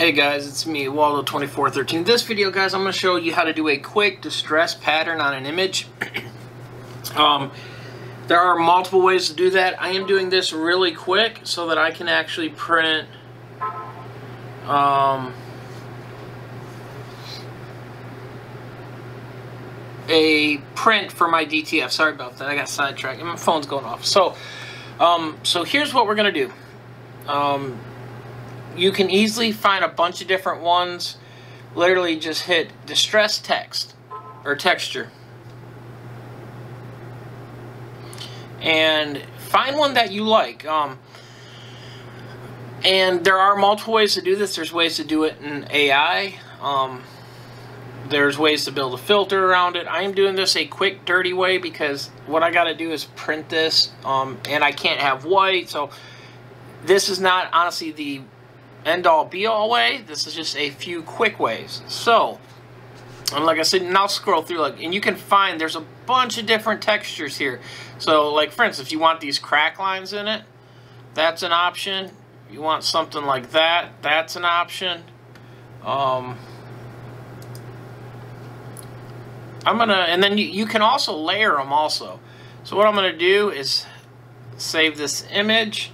Hey guys, it's me, ROLLO2413. This video, guys, I'm going to show you how to do a quick distress pattern on an image. There are multiple ways to do that. I am doing this really quick so that I can actually print a print for my DTF. Sorry about that, I got sidetracked and my phone's going off. So here's what we're going to do. You can easily find a bunch of different ones. Literally just hit distress text or texture and find one that you like. And there are multiple ways to do this. There's ways to do it in AI. There's ways to build a filter around it. I am doing this a quick, dirty way because what I got to do is print this, and I can't have white. So this is not honestly the end-all be-all way. This is just a few quick ways. So, and like I said, and I'll scroll through, and you can find there's a bunch of different textures here. So, like for instance, if you want these crack lines in it, that's an option. If you want something like that, that's an option. And then you can also layer them also. So what I'm gonna do is save this image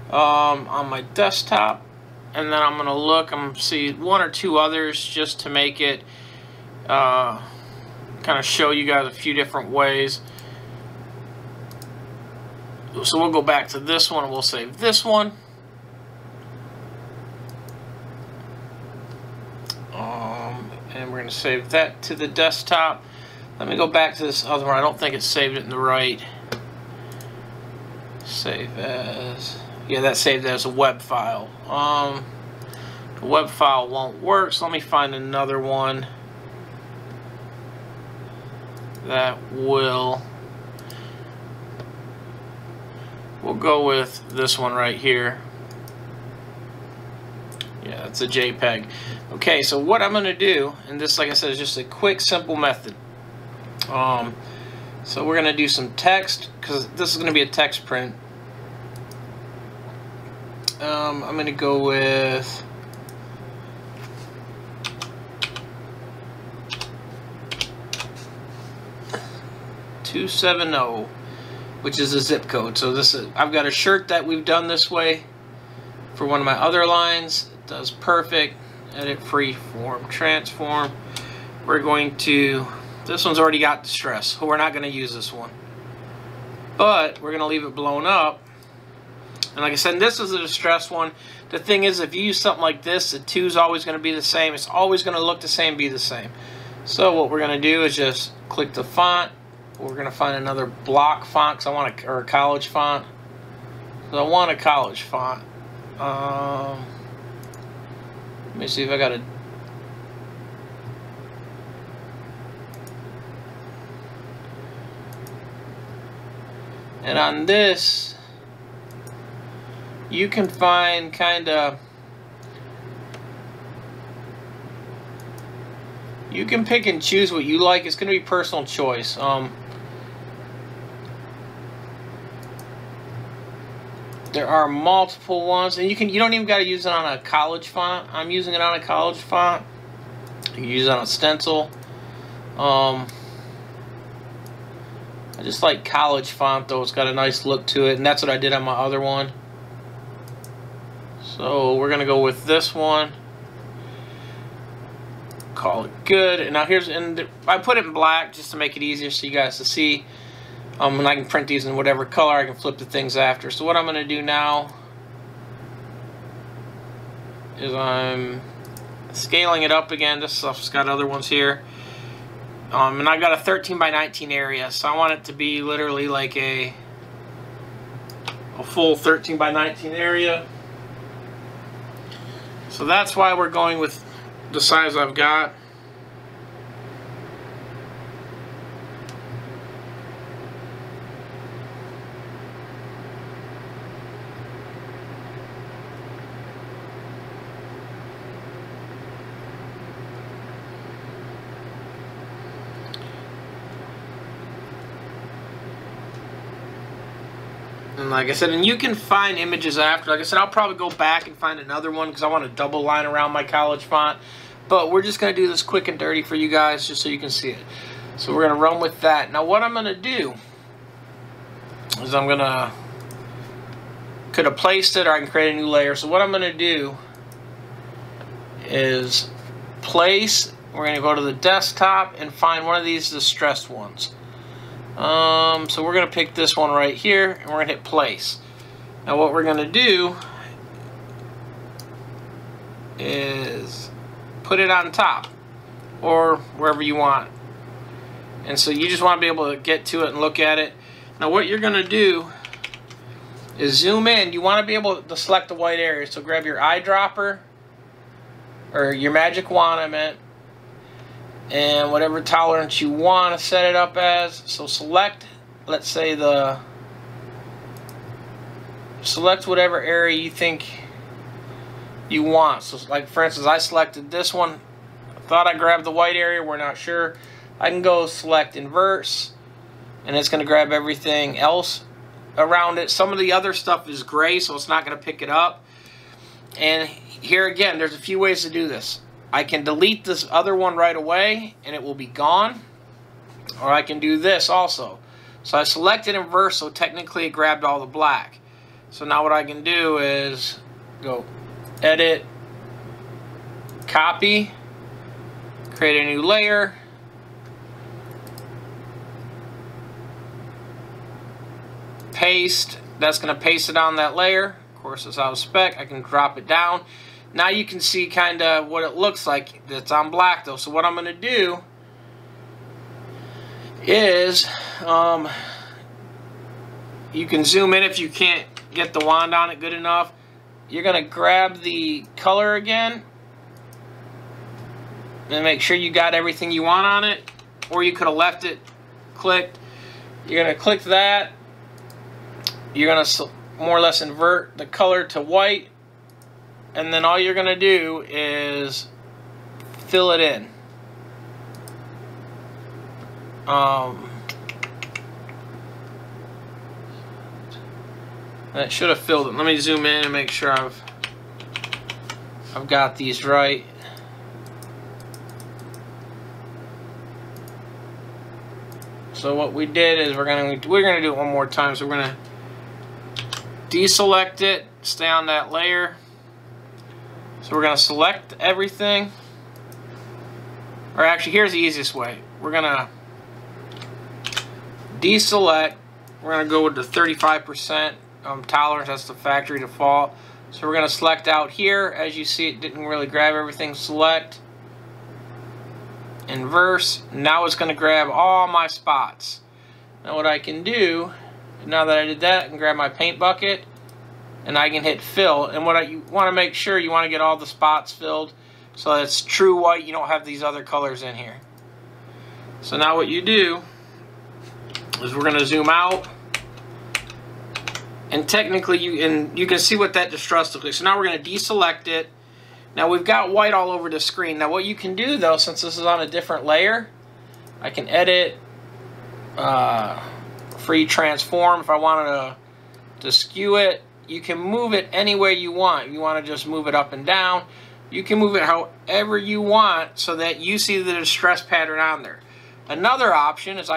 on my desktop. And then I'm going to look, I'm going to see one or two others just to make it, kind of show you guys a few different ways. So we'll go back to this one and we'll save this one. And we're going to save that to the desktop. Let me go back to this other one. I don't think it saved it in the right. Save as... Yeah, that saved as a web file. The web file won't work, so let me find another one that will. We'll go with this one right here. Yeah, it's a JPEG. Okay, so what I'm going to do, and this, like I said, is just a quick, simple method. So we're going to do some text, because this is going to be a text print. I'm going to go with $270, which is a zip code. So this is, I've got a shirt that we've done this way for one of my other lines. It does perfect. Edit, freeform, transform. We're going to, this one's already got distress, so we're not going to use this one. But we're going to leave it blown up. And like I said, this is a distress one. The thing is, if you use something like this, the 2 is always going to be the same. It's always going to look the same, be the same. So what we're going to do is just click the font. We're going to find another block font, because I want or a college font. So I want a college font. Let me see if I got a... And on this, you can find you can pick and choose what you like. It's going to be personal choice. There are multiple ones, and you don't even got to use it on a college font. I'm using it on a college font. You can use it on a stencil. I just like college font though. It's got a nice look to it, and that's what I did on my other one. So we're gonna go with this one. Call it good. And now I put it in black just to make it easier so you guys to see. And I can print these in whatever color. I can flip the things after. So what I'm gonna do now is I'm scaling it up again. This stuff's got other ones here. And I got a 13 by 19 area, so I want it to be literally like a full 13 by 19 area. So that's why we're going with the size I've got. And And like I said, and you can find images after. Like I said, I'll probably go back and find another one because I want a double line around my college font. But we're just going to do this quick and dirty for you guys just so you can see it. So we're going to run with that. Now what I'm going to do is I'm going to, could have placed it or I can create a new layer. So what I'm going to do is place, we're going to go to the desktop and find one of these distressed ones. So we're going to pick this one right here and we're going to hit place. Now what we're going to do is put it on top or wherever you want. And so you just want to be able to get to it and look at it. Now what you're going to do is zoom in. You want to be able to select the white area. So grab your eyedropper or your magic wand, I meant, and whatever tolerance you want to set it up as. So select, let's say select whatever area you think you want. So like for instance, I selected this one. I thought I grabbed the white area, we're not sure. I can go select inverse and it's going to grab everything else around it. Some of the other stuff is gray, so it's not going to pick it up. And here again, there's a few ways to do this. I can delete this other one right away and it will be gone, or I can do this also. So I selected inverse, so technically it grabbed all the black. So now what I can do is go edit, copy, create a new layer, paste. That's going to paste it on that layer. Of course, it's out of spec. I can drop it down. Now you can see kind of what it looks like. It's on black though. So what I'm going to do is you can zoom in if you can't get the wand on it good enough. You're going to grab the color again and make sure you got everything you want on it, or you could have left it clicked. You're going to click that. You're going to more or less invert the color to white, and then all you're going to do is fill it in. That should have filled it. Let me zoom in and make sure I've got these right. So what we did is we're gonna do it one more time. So we're gonna deselect it, stay on that layer. So we're gonna select everything. Or actually, here's the easiest way. We're gonna deselect. We're gonna go with the 35% tolerance. That's the factory default. So we're gonna select out here. As you see, it didn't really grab everything. Select, inverse. Now it's gonna grab all my spots. Now what I can do, now that I did that, I can grab my paint bucket and I can hit fill. And what you want to make sure, you want to get all the spots filled so that it's true white. You don't have these other colors in here. So now what you do is we're going to zoom out, and technically you can see what that distress looks like. So now we're going to deselect it. Now we've got white all over the screen. Now what you can do though, since this is on a different layer, I can edit free transform. If I wanted to skew it, you can move it any way you want. If you want to just move it up and down, you can move it however you want so that you see the distress pattern on there. Another option is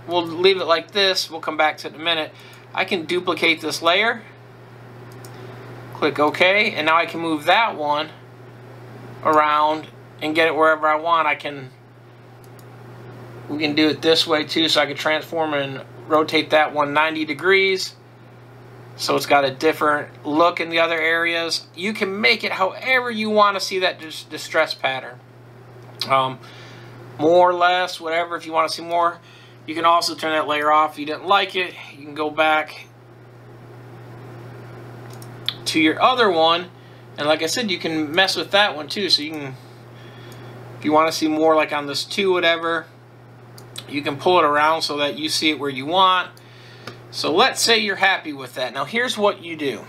we'll leave it like this. We'll come back to it in a minute. I can duplicate this layer, click OK, and now I can move that one around and get it wherever I want. We can do it this way too, so I can transform and rotate that one 90 degrees. So it's got a different look in the other areas. You can make it however you want to see that distress pattern. More or less, whatever, if you want to see more. You can also turn that layer off if you didn't like it. You can go back to your other one. And like I said, you can mess with that one too. So you can, if you want to see more like on this 2, whatever, you can pull it around so that you see it where you want. So let's say you're happy with that. Now here's what you do.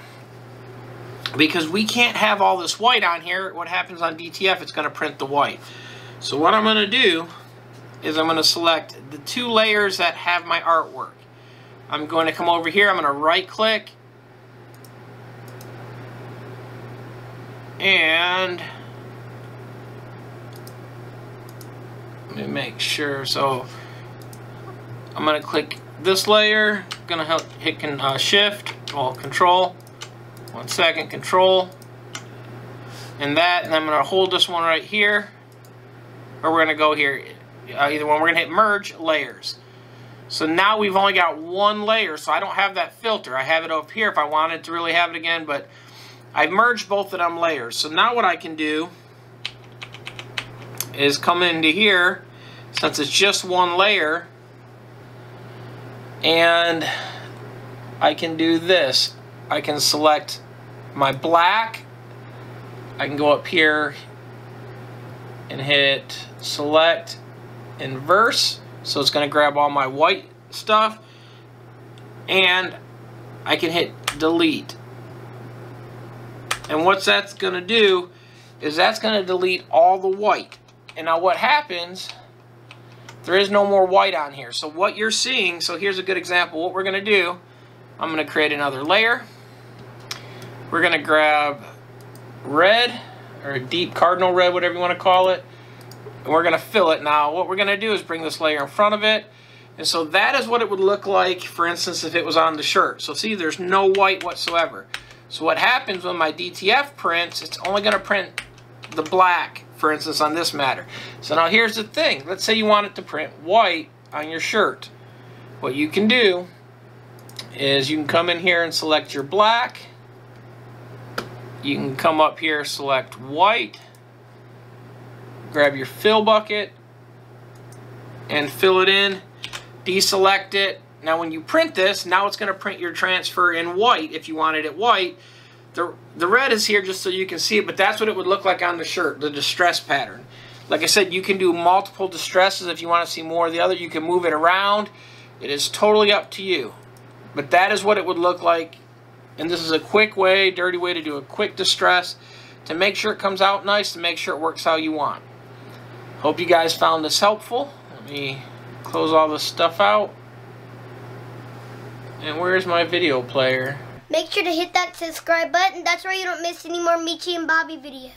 Because we can't have all this white on here, what happens on DTF, it's going to print the white. So what I'm going to do is I'm going to select the 2 layers that have my artwork. I'm going to come over here, I'm going to right click, and let me make sure. So I'm going to click this layer, I'm going to hit shift, or control, 1 second, control, and that, and I'm going to hold this one right here, or we're going to go here, either one, we're going to hit merge layers. So now we've only got one layer, so I don't have that filter. I have it over here if I wanted to really have it again, but I've merged both of them layers. So now what I can do is come into here, since it's just one layer, and I can do this. I can select my black, I can go up here and hit select inverse, so it's going to grab all my white stuff, and I can hit delete. And what that's going to do is that's going to delete all the white. And now what happens, there is no more white on here. So what you're seeing, so here's a good example. What we're going to do, I'm going to create another layer. We're going to grab red, or deep cardinal red, whatever you want to call it. And we're going to fill it. Now what we're going to do is bring this layer in front of it. And so that is what it would look like, for instance, if it was on the shirt. So see, there's no white whatsoever. So what happens when my DTF prints, it's only going to print the black, for instance, on this matter. So now here's the thing. Let's say you want it to print white on your shirt. What you can do is you can come in here and select your black. You can come up here, select white. Grab your fill bucket and fill it in, deselect it. Now when you print this, now it's going to print your transfer in white if you wanted it white. The red is here just so you can see it, but that's what it would look like on the shirt, the distress pattern. Like I said, you can do multiple distresses if you want to see more of the other. You can move it around. It is totally up to you. But that is what it would look like. And this is a quick way, dirty way to do a quick distress to make sure it comes out nice, to make sure it works how you want. Hope you guys found this helpful. Let me close all this stuff out. And where's my video player? Make sure to hit that subscribe button. That's where you don't miss any more Michi and Bobby videos.